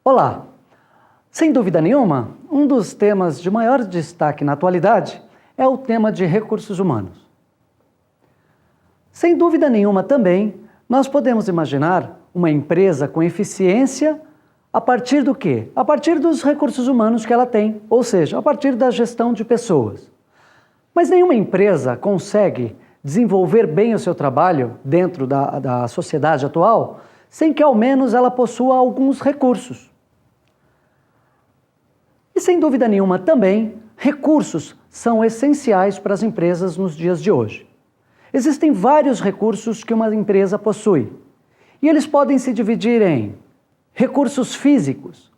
Olá! Sem dúvida nenhuma, um dos temas de maior destaque na atualidade é o tema de recursos humanos. Sem dúvida nenhuma também, nós podemos imaginar uma empresa com eficiência a partir do quê? A partir dos recursos humanos que ela tem, ou seja, a partir da gestão de pessoas. Mas nenhuma empresa consegue desenvolver bem o seu trabalho dentro da sociedade atual sem que ao menos ela possua alguns recursos. E sem dúvida nenhuma também, recursos são essenciais para as empresas nos dias de hoje. Existem vários recursos que uma empresa possui e eles podem se dividir em recursos físicos.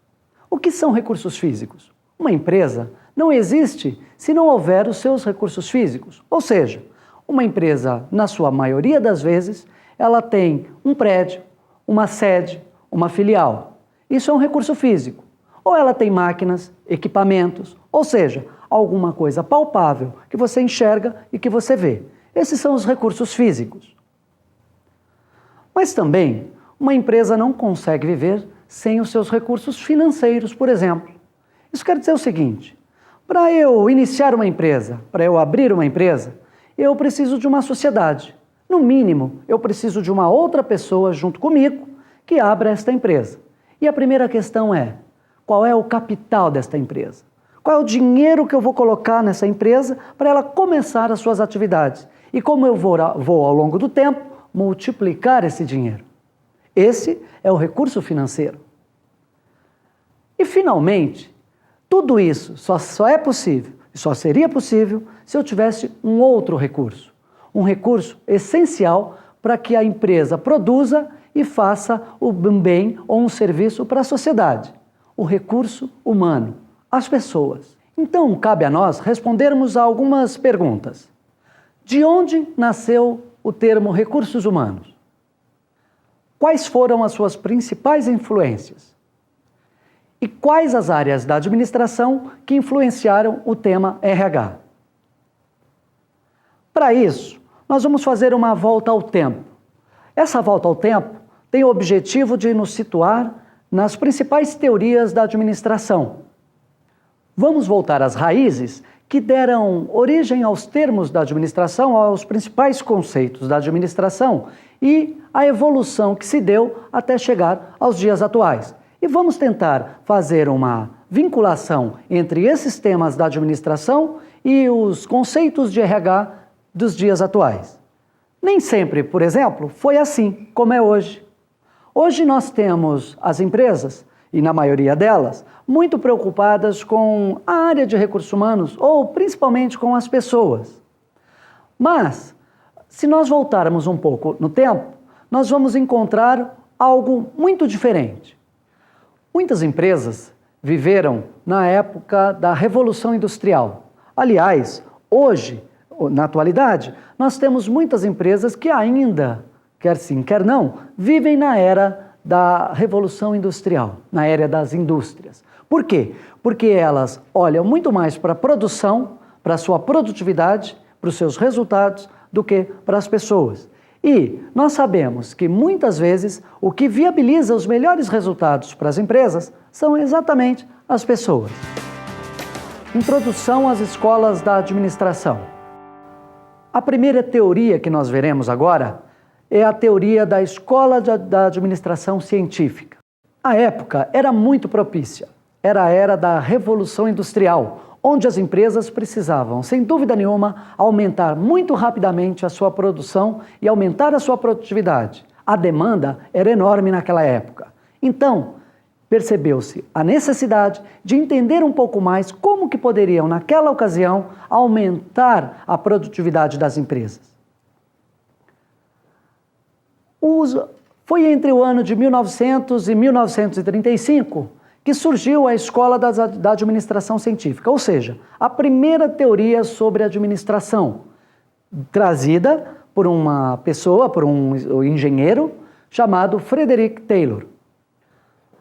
O que são recursos físicos? Uma empresa não existe se não houver os seus recursos físicos. Ou seja, uma empresa, na sua maioria das vezes, ela tem um prédio, uma sede, uma filial. Isso é um recurso físico. Ou ela tem máquinas, equipamentos, ou seja, alguma coisa palpável que você enxerga e que você vê. Esses são os recursos físicos. Mas também, uma empresa não consegue viver sem os seus recursos financeiros, por exemplo. Isso quer dizer o seguinte: para eu iniciar uma empresa, para eu abrir uma empresa, eu preciso de uma sociedade. No mínimo, eu preciso de uma outra pessoa junto comigo que abra esta empresa. E a primeira questão é: qual é o capital desta empresa? Qual é o dinheiro que eu vou colocar nessa empresa para ela começar as suas atividades? E como eu vou ao longo do tempo, multiplicar esse dinheiro? Esse é o recurso financeiro. E, finalmente, tudo isso só é possível, e só seria possível, se eu tivesse um outro recurso. Um recurso essencial para que a empresa produza e faça um bem ou um serviço para a sociedade. O recurso humano, as pessoas. Então, cabe a nós respondermos a algumas perguntas. De onde nasceu o termo recursos humanos? Quais foram as suas principais influências? E quais as áreas da administração que influenciaram o tema RH? Para isso, nós vamos fazer uma volta ao tempo. Essa volta ao tempo tem o objetivo de nos situar nas principais teorias da administração. Vamos voltar às raízes que deram origem aos termos da administração, aos principais conceitos da administração e a evolução que se deu até chegar aos dias atuais. E vamos tentar fazer uma vinculação entre esses temas da administração e os conceitos de RH dos dias atuais. Nem sempre, por exemplo, foi assim como é hoje. Hoje nós temos as empresas, e na maioria delas, muito preocupadas com a área de recursos humanos ou principalmente com as pessoas. Mas, se nós voltarmos um pouco no tempo, nós vamos encontrar algo muito diferente. Muitas empresas viveram na época da Revolução Industrial. Aliás, hoje, na atualidade, nós temos muitas empresas que ainda, quer sim, quer não, vivem na era da Revolução Industrial, na era das indústrias. Por quê? Porque elas olham muito mais para a produção, para a sua produtividade, para os seus resultados, do que para as pessoas. E nós sabemos que muitas vezes o que viabiliza os melhores resultados para as empresas são exatamente as pessoas. Introdução às escolas da administração. A primeira teoria que nós veremos agora é a teoria da Escola da Administração Científica. A época era muito propícia, era a era da Revolução Industrial, onde as empresas precisavam, sem dúvida nenhuma, aumentar muito rapidamente a sua produção e aumentar a sua produtividade. A demanda era enorme naquela época. Então, percebeu-se a necessidade de entender um pouco mais como que poderiam, naquela ocasião, aumentar a produtividade das empresas. Foi entre o ano de 1900 e 1935 que surgiu a Escola da Administração Científica, ou seja, a primeira teoria sobre administração, trazida por uma pessoa, por um engenheiro chamado Frederick Taylor.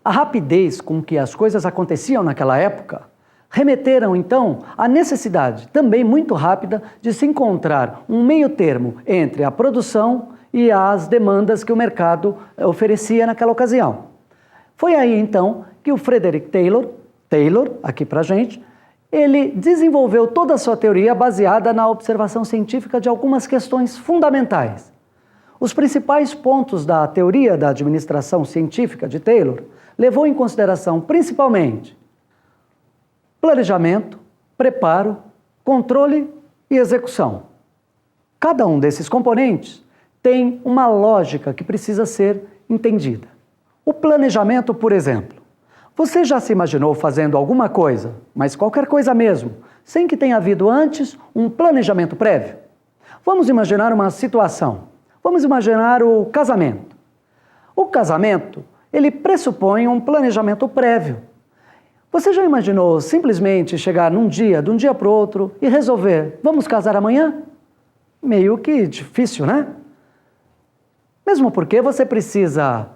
A rapidez com que as coisas aconteciam naquela época remeteram, então, à necessidade, também muito rápida, de se encontrar um meio termo entre a produção e as demandas que o mercado oferecia naquela ocasião. Foi aí então que o Frederick Taylor, aqui pra gente, ele desenvolveu toda a sua teoria baseada na observação científica de algumas questões fundamentais. Os principais pontos da teoria da administração científica de Taylor levou em consideração principalmente planejamento, preparo, controle e execução. Cada um desses componentes tem uma lógica que precisa ser entendida. O planejamento, por exemplo. Você já se imaginou fazendo alguma coisa, mas qualquer coisa mesmo, sem que tenha havido antes um planejamento prévio? Vamos imaginar uma situação. Vamos imaginar o casamento. O casamento, ele pressupõe um planejamento prévio. Você já imaginou simplesmente chegar de um dia para o outro e resolver, vamos casar amanhã? Meio que difícil, né? Mesmo porque você precisa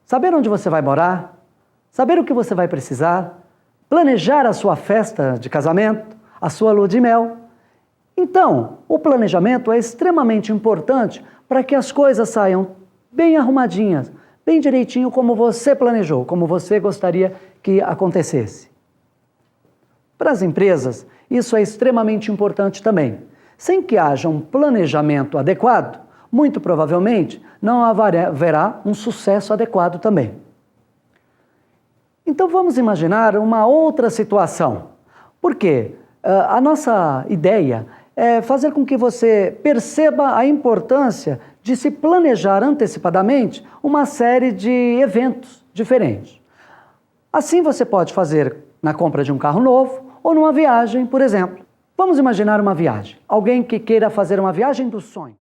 saber onde você vai morar, saber o que você vai precisar, planejar a sua festa de casamento, a sua lua de mel. Então, o planejamento é extremamente importante para que as coisas saiam bem arrumadinhas, bem direitinho como você planejou, como você gostaria que acontecesse. Para as empresas, isso é extremamente importante também. Sem que haja um planejamento adequado, muito provavelmente não haverá um sucesso adequado também. Então vamos imaginar uma outra situação, porque a nossa ideia é fazer com que você perceba a importância de se planejar antecipadamente uma série de eventos diferentes. Assim você pode fazer na compra de um carro novo ou numa viagem, por exemplo. Vamos imaginar uma viagem. Alguém que queira fazer uma viagem dos sonhos.